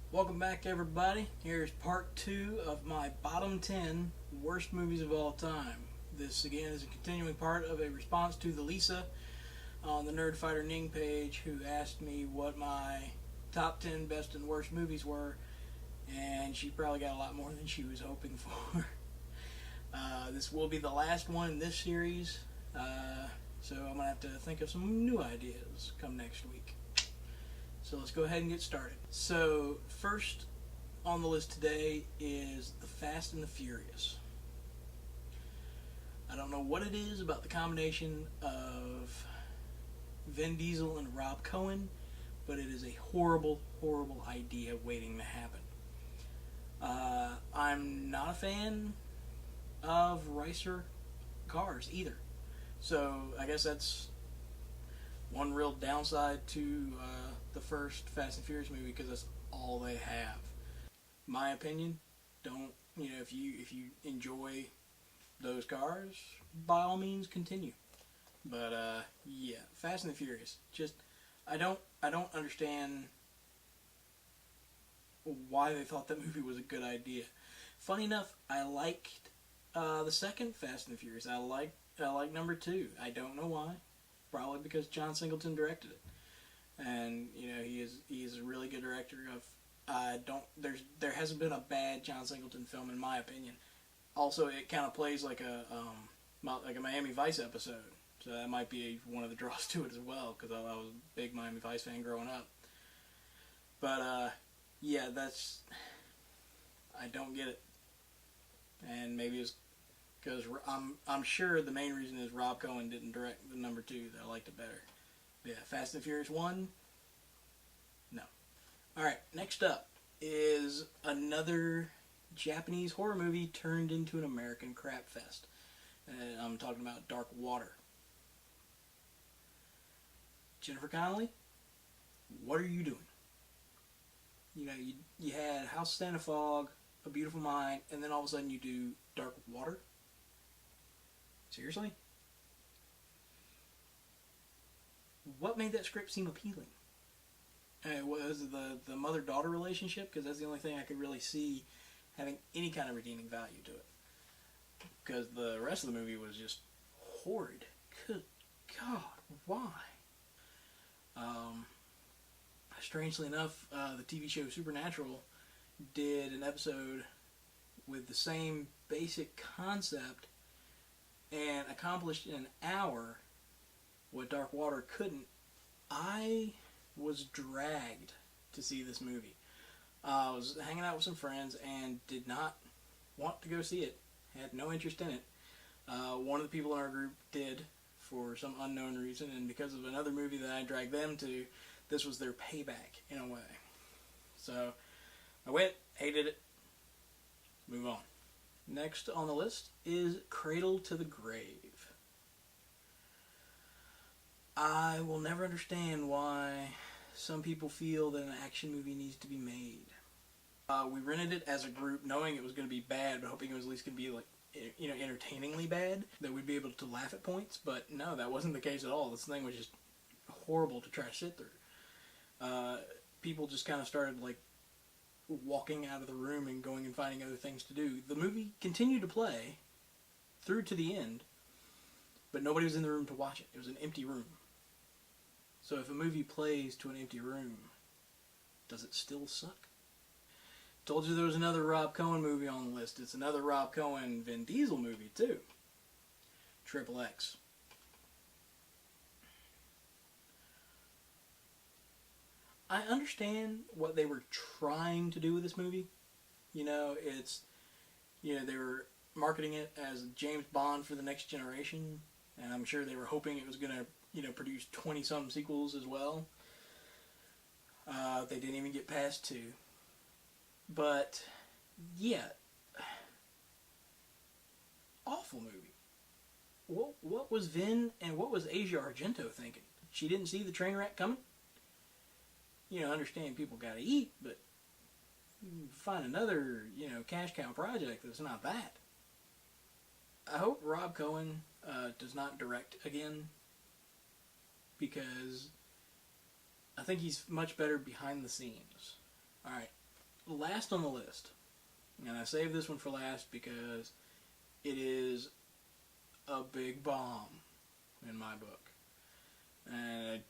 Welcome back, everybody. Here's part 2 of my bottom 10 worst movies of all time. This, again, is a continuing part of a response to TheLisa on the Nerdfighter Ning page, who asked me what my top 10 best and worst movies were, and she probably got a lot more than she was hoping for. This will be the last one in this series, so I'm going to have to think of some new ideas come next week. So let's go ahead and get started. So first on the list today is The Fast and the Furious. I don't know what it is about the combination of Vin Diesel and Rob Cohen, but it is a horrible, horrible idea waiting to happen. I'm not a fan of racer cars either. So I guess that's one real downside to the first Fast and Furious movie, because that's all they have. My opinion, if you enjoy those cars, by all means continue. But yeah, Fast and the Furious, just I don't understand why they thought that movie was a good idea. Funny enough, I liked the second Fast and the Furious. I like number 2. I don't know why. Probably because John Singleton directed it, and he is a really good director. There hasn't been a bad John Singleton film in my opinion. Also, it kind of plays like a Miami Vice episode, so that might be one of the draws to it as well, because I was a big Miami Vice fan growing up. But yeah, I don't get it, and maybe it's because I'm sure the main reason is Rob Cohen didn't direct the number 2. That I liked it better. But yeah, Fast and Furious 1, no. Alright, next up is another Japanese horror movie turned into an American crap fest. And I'm talking about Dark Water. Jennifer Connelly, what are you doing? You had House of Sand and Fog, A Beautiful Mind, and then all of a sudden you do Dark Water? Seriously? What made that script seem appealing? Was it the mother-daughter relationship? Because that's the only thing I could really see having any kind of redeeming value to it. Because the rest of the movie was just horrid. Good God, why? Strangely enough, the TV show Supernatural did an episode with the same basic concept and accomplished in an hour what Dark Water couldn't. I was dragged to see this movie. I was hanging out with some friends and did not want to go see it. Had no interest in it. One of the people in our group did, for some unknown reason, and because of another movie that I dragged them to, this was their payback in a way. So I went, hated it, move on. Next on the list is Cradle to the Grave. I will never understand why some people feel that an action movie needs to be made. We rented it as a group knowing it was going to be bad, but hoping it was at least going to be entertainingly bad, that we'd be able to laugh at points, but no, that wasn't the case at all. This thing was just horrible to try to sit through. People just kind of started walking out of the room and going and finding other things to do. The movie continued to play through to the end, but nobody was in the room to watch it. It was an empty room. So if a movie plays to an empty room, does it still suck? Told you there was another Rob Cohen movie on the list. It's another Rob Cohen Vin Diesel movie too. Triple X. I understand what they were trying to do with this movie. They were marketing it as James Bond for the next generation, and I'm sure they were hoping it was going to, produce 20-some sequels as well. They didn't even get past 2. But, yeah, awful movie. What was Vin and what was Asia Argento thinking? She didn't see the train wreck coming? Understand people gotta eat, but find another, cash cow project that's not that. I hope Rob Cohen does not direct again, because I think he's much better behind the scenes. Alright, last on the list, and I saved this one for last because it is a big bomb in my book. And,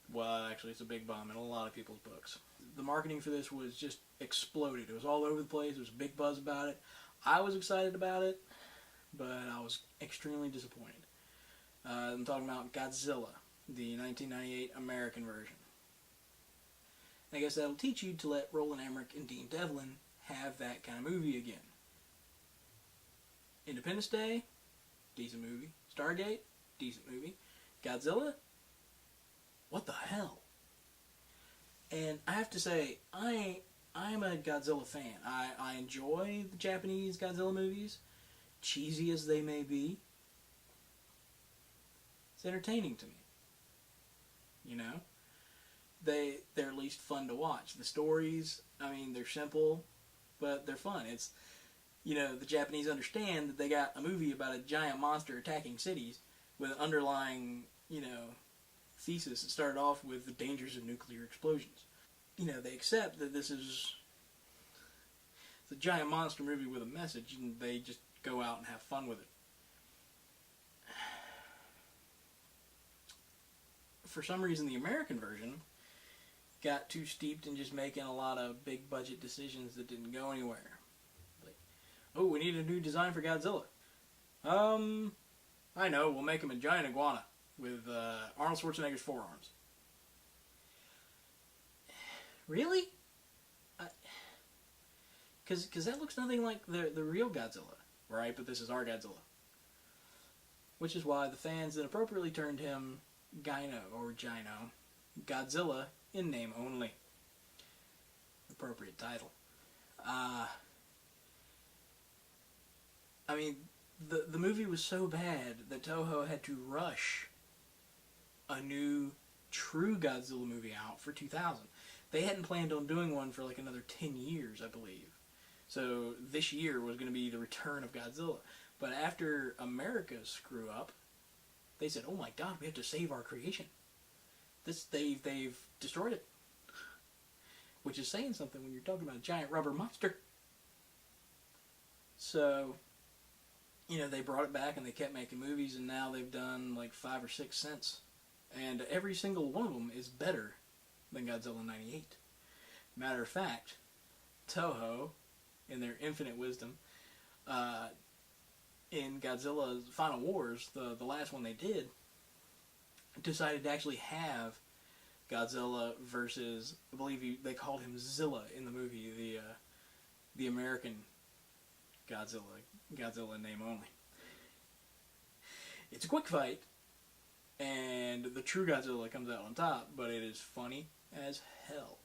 actually it's a big bomb in a lot of people's books. The marketing for this was just exploded. It was all over the place. There was a big buzz about it. I was excited about it, but I was extremely disappointed. I'm talking about Godzilla, the 1998 American version. I guess that'll teach you to let Roland Emmerich and Dean Devlin have that kind of movie again. Independence Day, decent movie. Stargate, decent movie. Godzilla, what the hell? And I have to say, I'm a Godzilla fan. I enjoy the Japanese Godzilla movies, cheesy as they may be. It's entertaining to me. You know? They're at least fun to watch. The stories, I mean, they're simple, but they're fun. It's, you know, the Japanese understand that they got a movie about a giant monster attacking cities with an underlying, you know, thesis that started off with the dangers of nuclear explosions. You know, they accept that this is a giant monster movie with a message, and they just go out and have fun with it. For some reason, the American version got too steeped in just making a lot of big budget decisions that didn't go anywhere. Like, oh, we need a new design for Godzilla. I know, we'll make him a giant iguana with Arnold Schwarzenegger's forearms. Really? Because that looks nothing like the real Godzilla, right? But this is our Godzilla. Which is why the fans then appropriately termed him Gino, Godzilla in name only. Appropriate title. I mean, the movie was so bad that Toho had to rush a new true Godzilla movie out for 2000. They hadn't planned on doing one for like another 10 years, I believe. So this year was going to be the return of Godzilla. But after America screw up, they said, oh my god, we have to save our creation. They've destroyed it. Which is saying something when you're talking about a giant rubber monster. So, you know, they brought it back and they kept making movies, and now they've done like 5 or 6 since. And every single one of them is better than Godzilla 98. Matter of fact, Toho, in their infinite wisdom, in Godzilla's Final Wars, the last one they did, decided to actually have Godzilla versus, I believe they called him Zilla in the movie, the American Godzilla in name only. It's a quick fight, and the true Godzilla comes out on top, but it is funny as hell.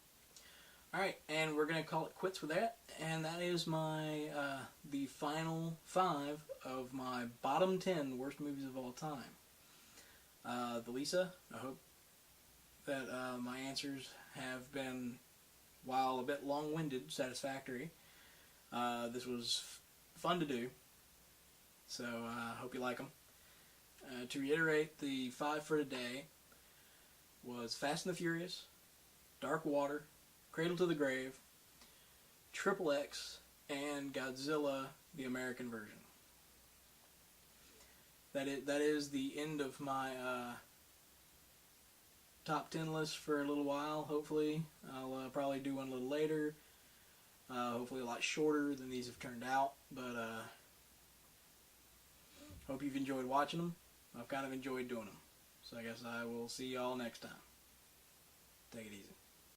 Alright, and we're going to call it quits with that, and that is my, the final 5 of my bottom 10 worst movies of all time. TheLisa, I hope that my answers have been, while a bit long-winded, satisfactory. This was fun to do, so I hope you like them. To reiterate, the 5 for today was Fast and the Furious, Dark Water, Cradle to the Grave, Triple X, and Godzilla, the American version. That is the end of my top 10 list for a little while, hopefully. I'll probably do one a little later. Hopefully a lot shorter than these have turned out, but hope you've enjoyed watching them. I've kind of enjoyed doing them. So I guess I will see y'all next time. Take it easy.